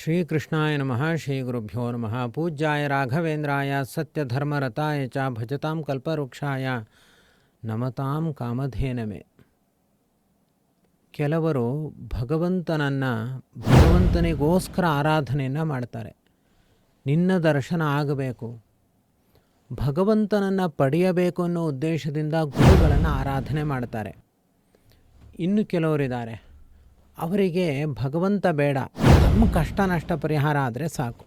ಶ್ರೀಕೃಷ್ಣಾಯ ನಮಃ. ಶ್ರೀ ಗುರುಭ್ಯೋ ನಮಃ. ಪೂಜ್ಯಾಯ ರಾಘವೇಂದ್ರಾಯ ಸತ್ಯಧರ್ಮರತಾಯ ಚ ಭಜತಾಂ ಕಲ್ಪವೃಕ್ಷಾಯ ನಮತಾಂ ಕಾಮಧೇನವೇ. ಕೆಲವರು ಭಗವಂತನಿಗೋಸ್ಕರ ಆರಾಧನೆಯನ್ನು ಮಾಡ್ತಾರೆ. ನಿನ್ನ ದರ್ಶನ ಆಗಬೇಕು, ಭಗವಂತನನ್ನು ಪಡೆಯಬೇಕು ಅನ್ನೋ ಉದ್ದೇಶದಿಂದ ಗುರುಗಳನ್ನು ಆರಾಧನೆ ಮಾಡ್ತಾರೆ. ಇನ್ನು ಕೆಲವರಿದ್ದಾರೆ, ಅವರಿಗೆ ಭಗವಂತ ಬೇಡ, ನಮ್ಮ ಕಷ್ಟ ನಷ್ಟ ಪರಿಹಾರ ಆದರೆ ಸಾಕು,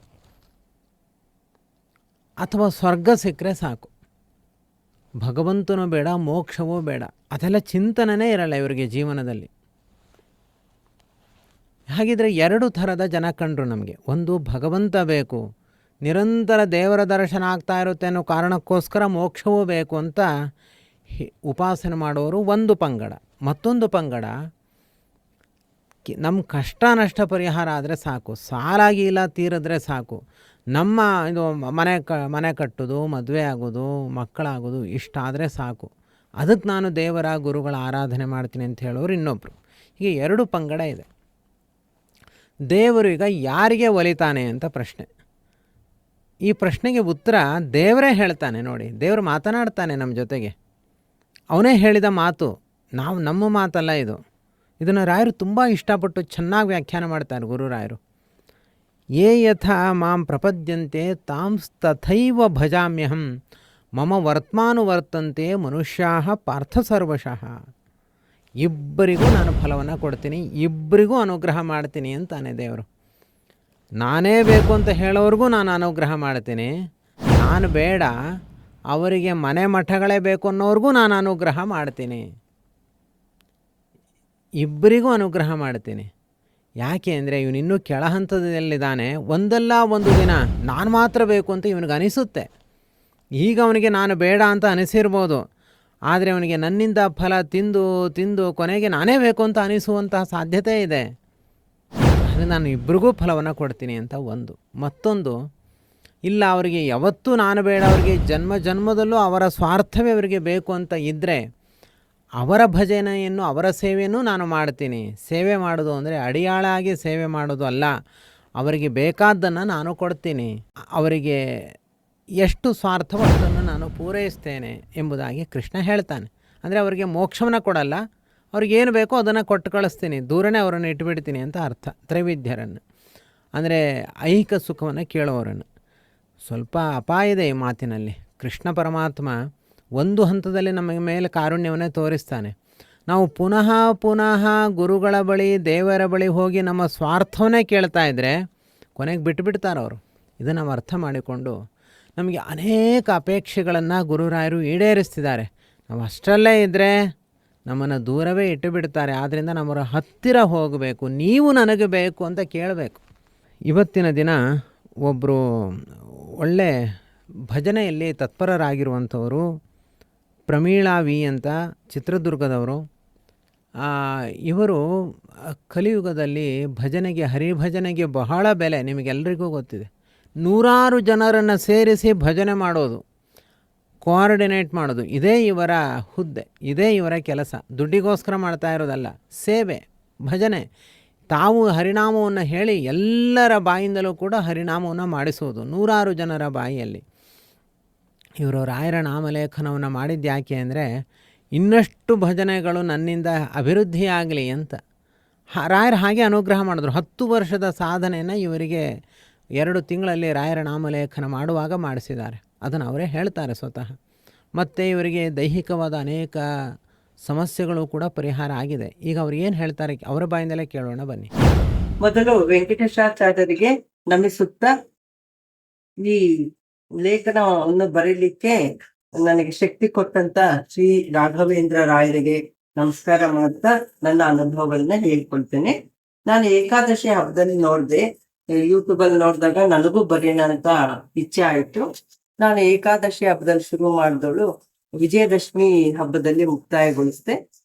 ಅಥವಾ ಸ್ವರ್ಗ ಸಿಕ್ಕರೆ ಸಾಕು, ಭಗವಂತನೂ ಬೇಡ ಮೋಕ್ಷವೂ ಬೇಡ, ಅದೆಲ್ಲ ಚಿಂತನೆಯೇ ಇರಲ್ಲ ಇವರಿಗೆ ಜೀವನದಲ್ಲಿ. ಹಾಗಿದ್ರೆ ಎರಡು ಥರದ ಜನ ಕಂಡ್ರು ನಮಗೆ. ಒಂದು, ಭಗವಂತ ಬೇಕು, ನಿರಂತರ ದೇವರ ದರ್ಶನ ಆಗ್ತಾ ಇರುತ್ತೆ ಅನ್ನೋ ಕಾರಣಕ್ಕೋಸ್ಕರ ಮೋಕ್ಷವೂ ಬೇಕು ಅಂತ ಉಪಾಸನೆ ಮಾಡೋರು ಒಂದು ಪಂಗಡ. ಮತ್ತೊಂದು ಪಂಗಡ, ನಮ್ಮ ಕಷ್ಟ ನಷ್ಟ ಪರಿಹಾರ ಆದರೆ ಸಾಕು, ಸಾಲಾಗಿ ಇಲ್ಲ ತೀರಿದ್ರೆ ಸಾಕು, ನಮ್ಮ ಇದು ಮನೆ ಕಟ್ಟೋದು, ಮದುವೆ ಆಗೋದು, ಮಕ್ಕಳಾಗೋದು ಇಷ್ಟ ಆದರೆ ಸಾಕು, ಅದಕ್ಕೆ ನಾನು ದೇವರ ಗುರುಗಳ ಆರಾಧನೆ ಮಾಡ್ತೀನಿ ಅಂತ ಹೇಳೋರು ಇನ್ನೊಬ್ಬರು. ಹೀಗೆ ಎರಡು ಪಂಗಡ ಇದೆ. ದೇವರು ಈಗ ಯಾರಿಗೆ ಒಲಿತಾನೆ ಅಂತ ಪ್ರಶ್ನೆ. ಈ ಪ್ರಶ್ನೆಗೆ ಉತ್ತರ ದೇವರೇ ಹೇಳ್ತಾನೆ. ನೋಡಿ, ದೇವರು ಮಾತನಾಡ್ತಾನೆ ನಮ್ಮ ಜೊತೆಗೆ. ಅವನೇ ಹೇಳಿದ ಮಾತು, ನಮ್ಮ ಮಾತಲ್ಲ ಇದು. ಇದನ್ನು ರಾಯರು ತುಂಬ ಇಷ್ಟಪಟ್ಟು ಚೆನ್ನಾಗಿ ವ್ಯಾಖ್ಯಾನ ಮಾಡ್ತಾರೆ ಗುರುರಾಯರು. ಯೇ ಯಥಾ ಮಾಂ ಪ್ರಪದ್ಯಂತೆ ತಾಂ ತಥೈವ ಭಜಾಮ್ಯಹಂ ಮಮ ವರ್ತಮಾನುವರ್ತಂತೆ ಮನುಷ್ಯಾಃ ಪಾರ್ಥ ಸರ್ವಶಃ. ಇಬ್ಬರಿಗೂ ನಾನು ಫಲವನ್ನು ಕೊಡ್ತೀನಿ, ಇಬ್ಬರಿಗೂ ಅನುಗ್ರಹ ಮಾಡ್ತೀನಿ ಅಂತಾನೆ ದೇವರು. ನಾನೇ ಬೇಕು ಅಂತ ಹೇಳೋರಿಗೂ ನಾನು ಅನುಗ್ರಹ ಮಾಡ್ತೀನಿ, ನಾನು ಬೇಡ ಅವರಿಗೆ ಮನೆ ಮಠಗಳೇ ಬೇಕು ಅನ್ನೋರಿಗೂ ನಾನು ಅನುಗ್ರಹ ಮಾಡ್ತೀನಿ, ಇಬ್ಬರಿಗೂ ಅನುಗ್ರಹ ಮಾಡ್ತೀನಿ. ಯಾಕೆ ಅಂದರೆ ಇವನಿನ್ನೂ ಕೆಳ ಹಂತದಲ್ಲಿದ್ದಾನೆ. ಒಂದಲ್ಲ ಒಂದು ದಿನ ನಾನು ಮಾತ್ರ ಬೇಕು ಅಂತ ಇವನಿಗೆ ಅನಿಸುತ್ತೆ. ಈಗ ಅವನಿಗೆ ನಾನು ಬೇಡ ಅಂತ ಅನಿಸಿರ್ಬೋದು, ಆದರೆ ಅವನಿಗೆ ನನ್ನಿಂದ ಫಲ ತಿಂದು ತಿಂದು ಕೊನೆಗೆ ನಾನೇ ಬೇಕು ಅಂತ ಅನಿಸುವಂತಹ ಸಾಧ್ಯತೆ ಇದೆ. ಆದರೆ ನಾನು ಇಬ್ಬರಿಗೂ ಫಲವನ್ನು ಕೊಡ್ತೀನಿ ಅಂತ ಒಂದು. ಮತ್ತೊಂದು, ಇಲ್ಲ ಅವರಿಗೆ ಯಾವತ್ತೂ ನಾನು ಬೇಡ, ಅವರಿಗೆ ಜನ್ಮ ಜನ್ಮದಲ್ಲೂ ಅವರ ಸ್ವಾರ್ಥವೇ ಅವರಿಗೆ ಬೇಕು ಅಂತ ಇದ್ದರೆ ಅವರ ಭಜನೆಯನ್ನು, ಅವರ ಸೇವೆಯನ್ನು ನಾನು ಮಾಡ್ತೀನಿ. ಸೇವೆ ಮಾಡೋದು ಅಂದರೆ ಅಡಿಯಾಳಾಗಿ ಸೇವೆ ಮಾಡೋದು ಅಲ್ಲ, ಅವರಿಗೆ ಬೇಕಾದ್ದನ್ನು ನಾನು ಕೊಡ್ತೀನಿ, ಅವರಿಗೆ ಎಷ್ಟು ಸ್ವಾರ್ಥವೋ ಅದನ್ನು ನಾನು ಪೂರೈಸ್ತೇನೆ ಎಂಬುದಾಗಿ ಕೃಷ್ಣ ಹೇಳ್ತಾನೆ. ಅಂದರೆ ಅವರಿಗೆ ಮೋಕ್ಷವನ್ನು ಕೊಡಲ್ಲ, ಅವ್ರಿಗೇನು ಬೇಕೋ ಅದನ್ನು ಕೊಟ್ಟು ಕಳಿಸ್ತೀನಿ, ದೂರನೇ ಅವರನ್ನು ಇಟ್ಬಿಡ್ತೀನಿ ಅಂತ ಅರ್ಥ. ತ್ರೈವಿಧ್ಯರನ್ನು ಅಂದರೆ ಐಹಿಕ ಸುಖವನ್ನು ಕೇಳುವವರನ್ನು. ಸ್ವಲ್ಪ ಅಪಾಯ ಇದೆ ಈ ಮಾತಿನಲ್ಲಿ. ಕೃಷ್ಣ ಪರಮಾತ್ಮ ಒಂದು ಹಂತದಲ್ಲಿ ನಮ್ಮ ಮೇಲೆ ಕಾರುಣ್ಯವನ್ನೇ ತೋರಿಸ್ತಾನೆ. ನಾವು ಪುನಃ ಪುನಃ ಗುರುಗಳ ಬಳಿ, ದೇವರ ಬಳಿ ಹೋಗಿ ನಮ್ಮ ಸ್ವಾರ್ಥವನ್ನೇ ಕೇಳ್ತಾ ಇದ್ದರೆ ಕೊನೆಗೆ ಬಿಟ್ಟುಬಿಡ್ತಾರೆ ಅವರು. ಇದನ್ನು ನಾವು ಅರ್ಥ ಮಾಡಿಕೊಂಡು ನಮಗೆ ಅನೇಕ ಅಪೇಕ್ಷೆಗಳನ್ನು ಗುರುರಾಯರು ಈಡೇರಿಸ್ತಿದ್ದಾರೆ. ನಾವು ಅಷ್ಟರಲ್ಲೇ ಇದ್ದರೆ ನಮ್ಮನ್ನು ದೂರವೇ ಇಟ್ಟು ಬಿಡ್ತಾರೆ. ಆದ್ದರಿಂದ ನಮ್ಮರ ಹತ್ತಿರ ಹೋಗಬೇಕು, ನೀವು ನನಗೆ ಬೇಕು ಅಂತ ಕೇಳಬೇಕು. ಇವತ್ತಿನ ದಿನ ಒಬ್ಬರು ಒಳ್ಳೆ ಭಜನೆಯಲ್ಲಿ ತತ್ಪರರಾಗಿರುವಂಥವರು ಪ್ರಮೀಳಾ ವಿ ಅಂತ, ಚಿತ್ರದುರ್ಗದವರು. ಇವರು ಕಲಿಯುಗದಲ್ಲಿ ಭಜನೆಗೆ, ಹರಿಭಜನೆಗೆ ಬಹಳ ಬೆಲೆ, ನಿಮಗೆಲ್ಲರಿಗೂ ಗೊತ್ತಿದೆ. ನೂರಾರು ಜನರನ್ನು ಸೇರಿಸಿ ಭಜನೆ ಮಾಡೋದು, ಕೋಆರ್ಡಿನೇಟ್ ಮಾಡೋದು, ಇದೇ ಇವರ ಹುದ್ದೆ, ಇದೇ ಇವರ ಕೆಲಸ. ದುಡ್ಡಿಗೋಸ್ಕರ ಮಾಡ್ತಾ ಇರೋದಲ್ಲ, ಸೇವೆ, ಭಜನೆ. ತಾವು ಹರಿನಾಮವನ್ನು ಹೇಳಿ ಎಲ್ಲರ ಬಾಯಿಂದಲೂ ಕೂಡ ಹರಿನಾಮವನ್ನು ಮಾಡಿಸೋದು, ನೂರಾರು ಜನರ ಬಾಯಿಯಲ್ಲಿ. ಇವರು ರಾಯರ ನಾಮಲೇಖನವನ್ನು ಮಾಡಿದ್ದು ಯಾಕೆ ಅಂದರೆ, ಇನ್ನಷ್ಟು ಭಜನೆಗಳು ನನ್ನಿಂದ ಅಭಿವೃದ್ಧಿಯಾಗಲಿ ಅಂತ. ರಾಯರು ಹಾಗೆ ಅನುಗ್ರಹ ಮಾಡಿದ್ರು. 10 ವರ್ಷದ ಸಾಧನೆಯನ್ನು ಇವರಿಗೆ 2 ತಿಂಗಳಲ್ಲಿ ರಾಯರ ನಾಮಲೇಖನ ಮಾಡುವಾಗ ಮಾಡಿಸಿದ್ದಾರೆ. ಅದನ್ನು ಅವರೇ ಹೇಳ್ತಾರೆ ಸ್ವತಃ. ಮತ್ತು ಇವರಿಗೆ ದೈಹಿಕವಾದ ಅನೇಕ ಸಮಸ್ಯೆಗಳು ಕೂಡ ಪರಿಹಾರ ಆಗಿದೆ. ಈಗ ಅವ್ರು ಏನು ಹೇಳ್ತಾರೆ ಅವರ ಬಾಯಿಂದಲೇ ಕೇಳೋಣ ಬನ್ನಿ. ಮೊದಲು ವೆಂಕಟೇಶಾಚಾರ್ಯರಿಗೆ ನಮಿಸುತ್ತಾ ಈ ಲೇಖನವನ್ನು ಬರೀಲಿಕ್ಕೆ ನನಗೆ ಶಕ್ತಿ ಕೊಟ್ಟಂತ ಶ್ರೀ ರಾಘವೇಂದ್ರ ರಾಯರಿಗೆ ನಮಸ್ಕಾರ ಮಾಡ್ತಾ ನನ್ನ ಅನುಭವಗಳನ್ನ ಹೇಳ್ಕೊಳ್ತೇನೆ. ನಾನು ಏಕಾದಶಿ ಹಬ್ಬದಲ್ಲಿ ನೋಡಿದೆ, ಯೂಟ್ಯೂಬ್ ಅಲ್ಲಿ ನೋಡಿದಾಗ ನನಗೂ ಬರೆಯೋಣ ಅಂತ ಇಚ್ಛೆ ಆಯ್ತು. ನಾನು ಏಕಾದಶಿ ಹಬ್ಬದಲ್ಲಿ ಶುರು ಮಾಡಿದವಳು ವಿಜಯದಶಮಿ ಹಬ್ಬದಲ್ಲಿ ಮುಕ್ತಾಯಗೊಳಿಸಿದೆ.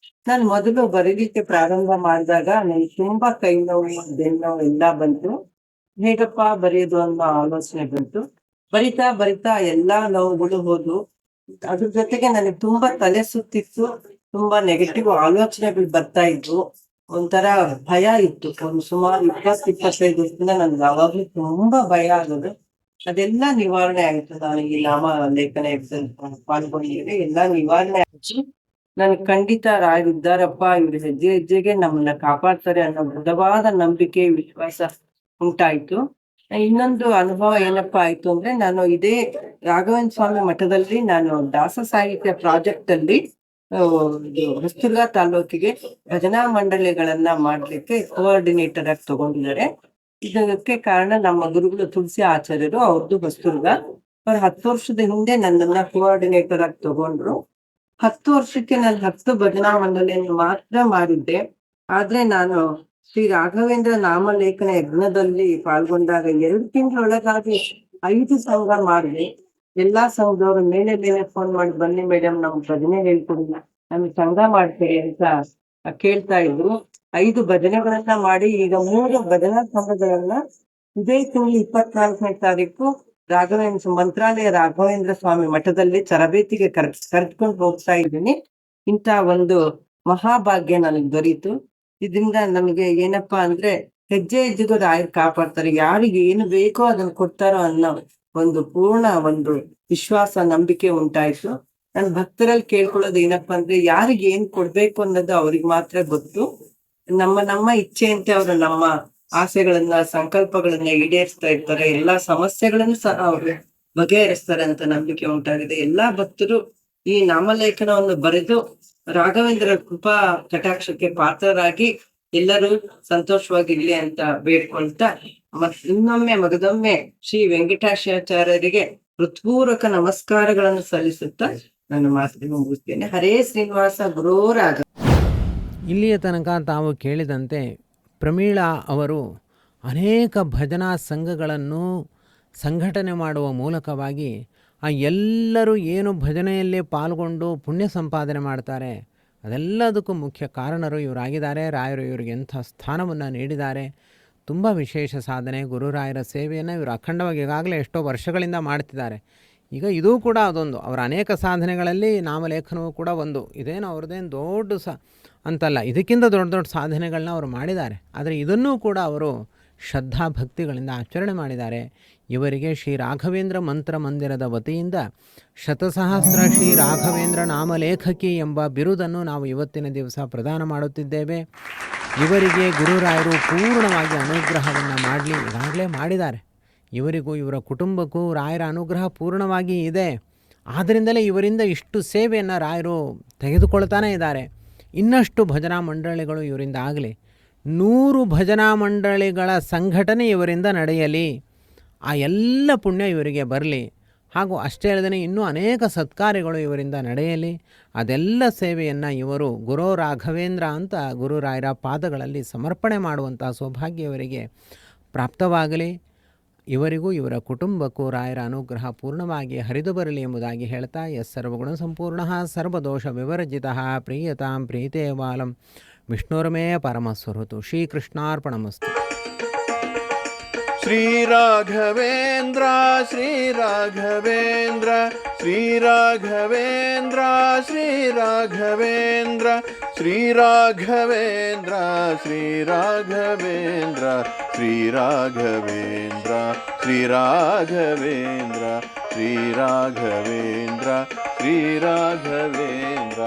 ನಾನು ಮೊದಲು ಬರೀಲಿಕ್ಕೆ ಪ್ರಾರಂಭ ಮಾಡಿದಾಗ ನನಗೆ ತುಂಬಾ ಕೈ ನೋವು, ಬೆನ್ನೋವು ಎಲ್ಲ ಬಂತು. ಹೇಗಪ್ಪ ಬರೆಯೋದು ಅನ್ನೋ ಆಲೋಚನೆ ಬಂತು. ಬರಿತಾ ಬರಿತಾ ಎಲ್ಲಾ ನೋವುಗಳು ಹೋದ್ವು. ಅದ್ರ ಜೊತೆಗೆ ನನಗೆ ತುಂಬಾ ತಲೆ ಸುತ್ತಿತ್ತು, ತುಂಬಾ ನೆಗೆಟಿವ್ ಆಲೋಚನೆಗಳು ಬರ್ತಾ ಇದ್ವು. ಒಂಥರ ಭಯ ಇತ್ತು. ಒಂದು ಸುಮಾರು 20-25 ವರ್ಷದಿಂದ ನನ್ಗೆ ಯಾವಾಗ್ಲೂ ತುಂಬಾ ಭಯ ಆಗೋದು. ಅದೆಲ್ಲ ನಿವಾರಣೆ ಆಯ್ತು. ನಾನು ಈ ನಾಮ ಲೇಖನ ಯಜ್ಞದಲ್ಲಿ ಪಾಲ್ಗೊಂಡಿದ್ದೆ. ಎಲ್ಲ ನಿವಾರಣೆ ಆಗಿ ನನ್ಗೆ ಖಂಡಿತ ರಾಯರು ಇದ್ದಾರಪ್ಪ, ಇವ್ರು ಹೆಜ್ಜೆ ಹೆಜ್ಜೆಗೆ ನಮ್ಮನ್ನ ಕಾಪಾಡ್ತಾರೆ ಅನ್ನೋ ದೃಢವಾದ ನಂಬಿಕೆ, ವಿಶ್ವಾಸ ಉಂಟಾಯ್ತು. ಇನ್ನೊಂದು ಅನುಭವ ಏನಪ್ಪಾ ಆಯ್ತು ಅಂದ್ರೆ, ನಾನು ಇದೇ ರಾಘವೇಂದ್ರ ಸ್ವಾಮಿ ಮಠದಲ್ಲಿ ನಾನು ದಾಸ ಸಾಹಿತ್ಯ ಪ್ರಾಜೆಕ್ಟ್ ಅಲ್ಲಿ ಇದು ಹೊಸದುರ್ಗ ತಾಲೂಕಿಗೆ ಭಜನಾ ಮಂಡಳಿಗಳನ್ನ ಮಾಡ್ಲಿಕ್ಕೆ ಕೋಆರ್ಡಿನೇಟರ್ ಆಗಿ ತಗೊಂಡಿದ್ದಾರೆ. ಇದಕ್ಕೆ ಕಾರಣ ನಮ್ಮ ಗುರುಗಳು ತುಳಸಿ ಆಚಾರ್ಯರು, ಅವ್ರದ್ದು ಹೊಸದುರ್ಗ. ಅವ್ರು 10 ವರ್ಷದ ಹಿಂದೆ ನನ್ನನ್ನ ಕೋಆರ್ಡಿನೇಟರ್ ಆಗಿ ತಗೊಂಡ್ರು. 10 ವರ್ಷಕ್ಕೆ ನಾನು 10 ಭಜನಾ ಮಂಡಳಿಯನ್ನು ಮಾತ್ರ ಮಾಡಿದ್ದೆ. ಆದ್ರೆ ನಾನು ಶ್ರೀ ರಾಘವೇಂದ್ರ ನಾಮಲೇಖನ ಯಜ್ಞದಲ್ಲಿ ಪಾಲ್ಗೊಂಡಾಗ 2 ತಿಂಗಳೊಳಗಾಗಿ 5 ಸಂಘ ಮಾಡಿದೆ. ಎಲ್ಲಾ ಸಂಘದವ್ರು ಮೇಲೆ ಫೋನ್ ಮಾಡಿ, ಬನ್ನಿ ಮೇಡಮ್, ನಮ್ಗೆ ಭಜನೆ ಹೇಳ್ಕೊಡಿ, ನಮ್ಗೆ ಸಂಘ ಮಾಡ್ತೀರಿ ಅಂತ ಕೇಳ್ತಾ ಇದ್ರು. 5 ಭಜನೆಗಳನ್ನ ಮಾಡಿ ಈಗ 3 ಭಜನಾ ಸಂಘಗಳನ್ನ ಇದೇ ತಿಂಗಳು 24ನೇ ತಾರೀಕು ಮಂತ್ರಾಲಯ ರಾಘವೇಂದ್ರ ಸ್ವಾಮಿ ಮಠದಲ್ಲಿ ತರಬೇತಿಗೆ ಕರೆದುಕೊಂಡು ಹೋಗ್ತಾ ಇದ್ದೀನಿ. ಇಂಥ ಒಂದು ಮಹಾಭಾಗ್ಯ ನನಗೆ ದೊರೀತು. ಇದರಿಂದ ನಮಗೆ ಏನಪ್ಪಾ ಅಂದ್ರೆ, ಹೆಜ್ಜೆ ಹೆಜ್ಜೆಗೂ ರಾಯರು ಕಾಪಾಡ್ತಾರೆ. ಯಾರಿಗೆ ಏನು ಬೇಕೋ ಅದನ್ನ ಕೊಡ್ತಾರೋ ಅನ್ನೋ ಒಂದು ಪೂರ್ಣ ಒಂದು ವಿಶ್ವಾಸ, ನಂಬಿಕೆ ಉಂಟಾಯ್ತು. ನನ್ನ ಭಕ್ತರಲ್ಲಿ ಕೇಳ್ಕೊಳ್ಳೋದು ಏನಪ್ಪಾ ಅಂದ್ರೆ, ಯಾರಿಗೆ ಏನ್ ಕೊಡ್ಬೇಕು ಅನ್ನೋದು ಅವ್ರಿಗೆ ಮಾತ್ರ ಗೊತ್ತು. ನಮ್ಮ ಇಚ್ಛೆಯಂತೆ ಅವರು ನಮ್ಮ ಆಸೆಗಳನ್ನ, ಸಂಕಲ್ಪಗಳನ್ನ ಈಡೇರಿಸ್ತಾ ಇರ್ತಾರೆ. ಎಲ್ಲಾ ಸಮಸ್ಯೆಗಳನ್ನು ಸಹ ಅವರು ಬಗೆಹರಿಸ್ತಾರೆ ಅಂತ ನಂಬಿಕೆ ಉಂಟಾಗಿದೆ. ಎಲ್ಲಾ ಭಕ್ತರು ಈ ನಾಮಲೇಖನವನ್ನು ಬರೆದು ರಾಘವೇಂದ್ರ ಕೃಪಾ ಕಟಾಕ್ಷಕ್ಕೆ ಪಾತ್ರರಾಗಿ ಎಲ್ಲರೂ ಸಂತೋಷವಾಗಿರ್ಲಿ ಅಂತ ಬೇಡ್ಕೊಳ್ತಾ, ಇನ್ನೊಮ್ಮೆ ಮಗದೊಮ್ಮೆ ಶ್ರೀ ವೆಂಕಟಾಚಾರ್ಯರಿಗೆ ಹೃತ್ಪೂರ್ವಕ ನಮಸ್ಕಾರಗಳನ್ನು ಸಲ್ಲಿಸುತ್ತಾ ನನ್ನ ಮಾತನ್ನು ಮುಗಿಸ್ತೇನೆ. ಹರೇ ಶ್ರೀನಿವಾಸ ಗುರೋರಾಗ. ಇಲ್ಲಿಯ ತನಕ ತಾವು ಕೇಳಿದಂತೆ ಪ್ರಮೀಳಾ ಅವರು ಅನೇಕ ಭಜನಾ ಸಂಘಗಳನ್ನು ಸಂಘಟನೆ ಮಾಡುವ ಮೂಲಕವಾಗಿ ಆ ಎಲ್ಲರೂ ಏನು ಭಜನೆಯಲ್ಲಿ ಪಾಲ್ಗೊಂಡು ಪುಣ್ಯ ಸಂಪಾದನೆ ಮಾಡ್ತಾರೆ, ಅದೆಲ್ಲದಕ್ಕೂ ಮುಖ್ಯ ಕಾರಣರು ಇವರಾಗಿದ್ದಾರೆ. ರಾಯರು ಇವರಿಗೆ ಎಂಥ ಸ್ಥಾನವನ್ನು ನೀಡಿದ್ದಾರೆ. ತುಂಬ ವಿಶೇಷ ಸಾಧನೆ, ಗುರುರಾಯರ ಸೇವೆಯನ್ನು ಇವರು ಅಖಂಡವಾಗಿ ಈಗಾಗಲೇ ಎಷ್ಟೋ ವರ್ಷಗಳಿಂದ ಮಾಡ್ತಿದ್ದಾರೆ. ಈಗ ಇದೂ ಕೂಡ ಅದೊಂದು ಅವರ ಅನೇಕ ಸಾಧನೆಗಳಲ್ಲಿ ನಾಮಲೇಖನವೂ ಕೂಡ ಒಂದು. ಇದೇನು ಅವ್ರದ್ದೇನು ದೊಡ್ಡ ಅಂತಲ್ಲ, ಇದಕ್ಕಿಂತ ದೊಡ್ಡ ದೊಡ್ಡ ಸಾಧನೆಗಳನ್ನ ಅವರು ಮಾಡಿದ್ದಾರೆ. ಆದರೆ ಇದನ್ನೂ ಕೂಡ ಅವರು ಶ್ರದ್ಧಾಭಕ್ತಿಗಳಿಂದ ಆಚರಣೆ ಮಾಡಿದ್ದಾರೆ. ಇವರಿಗೆ ಶ್ರೀ ರಾಘವೇಂದ್ರ ಮಂತ್ರ ಮಂದಿರದ ವತಿಯಿಂದ ಶತಸಹಸ್ರ ಶ್ರೀ ರಾಘವೇಂದ್ರ ನಾಮಲೇಖಕಿ ಎಂಬ ಬಿರುದನ್ನು ನಾವು ಇವತ್ತಿನ ದಿವಸ ಪ್ರದಾನ ಮಾಡುತ್ತಿದ್ದೇವೆ. ಇವರಿಗೆ ಗುರುರಾಯರು ಪೂರ್ಣವಾಗಿ ಅನುಗ್ರಹವನ್ನು ಮಾಡಲಿ, ಈಗಾಗಲೇ ಮಾಡಿದ್ದಾರೆ. ಇವರಿಗೂ ಇವರ ಕುಟುಂಬಕ್ಕೂ ರಾಯರ ಅನುಗ್ರಹ ಪೂರ್ಣವಾಗಿ ಇದೆ. ಆದ್ದರಿಂದಲೇ ಇವರಿಂದ ಇಷ್ಟು ಸೇವೆಯನ್ನು ರಾಯರು ತೆಗೆದುಕೊಳ್ತಾನೇ ಇದ್ದಾರೆ. ಇನ್ನಷ್ಟು ಭಜನಾ ಮಂಡಳಿಗಳು ಇವರಿಂದ ಆಗಲಿ, 100 ಭಜನಾ ಮಂಡಳಿಗಳ ಸಂಘಟನೆ ಇವರಿಂದ ನಡೆಯಲಿ, ಆ ಎಲ್ಲ ಪುಣ್ಯ ಇವರಿಗೆ ಬರಲಿ. ಹಾಗೂ ಅಷ್ಟೇ ಅಲ್ಲದೆ ಇನ್ನೂ ಅನೇಕ ಸತ್ಕಾರ್ಯಗಳು ಇವರಿಂದ ನಡೆಯಲಿ. ಅದೆಲ್ಲ ಸೇವೆಯನ್ನು ಇವರು ಗುರು ರಾಘವೇಂದ್ರ ಅಂತ ಗುರುರಾಯರ ಪಾದಗಳಲ್ಲಿ ಸಮರ್ಪಣೆ ಮಾಡುವಂಥ ಸೌಭಾಗ್ಯ ಇವರಿಗೆ ಪ್ರಾಪ್ತವಾಗಲಿ. ಇವರಿಗೂ ಇವರ ಕುಟುಂಬಕ್ಕೂ ರಾಯರ ಅನುಗ್ರಹ ಪೂರ್ಣವಾಗಿ ಹರಿದು ಬರಲಿ ಎಂಬುದಾಗಿ ಹೇಳ್ತಾ, ಸರ್ವಗುಣ ಸಂಪೂರ್ಣ ಸರ್ವದೋಷ ವಿವರ್ಜಿತ ಪ್ರೀಯತಾಂ ಪ್ರೀತೆ ಬಾಲಂ ವಿಷ್ಣುರ್ಮೇ ಪರಮಸ್ವರುತು. ಶ್ರೀಕೃಷ್ಣಾರ್ಪಣಮಸ್ತು. ಶ್ರೀರಾಘವೇಂದ್ರ ಶ್ರೀರಾಘವೇಂದ್ರ ಶ್ರೀರಾಘವೇಂದ್ರ ಶ್ರೀರಾಘವೇಂದ್ರ ಶ್ರೀರಾಘವೇಂದ್ರ ಶ್ರೀರಾಘವೇಂದ್ರ ಶ್ರೀರಾಘವೇಂದ್ರ ಶ್ರೀರಾಘವೇಂದ್ರ ಶ್ರೀರಾಘವೇಂದ್ರ ಶ್ರೀರಾಘವೇಂದ್ರ.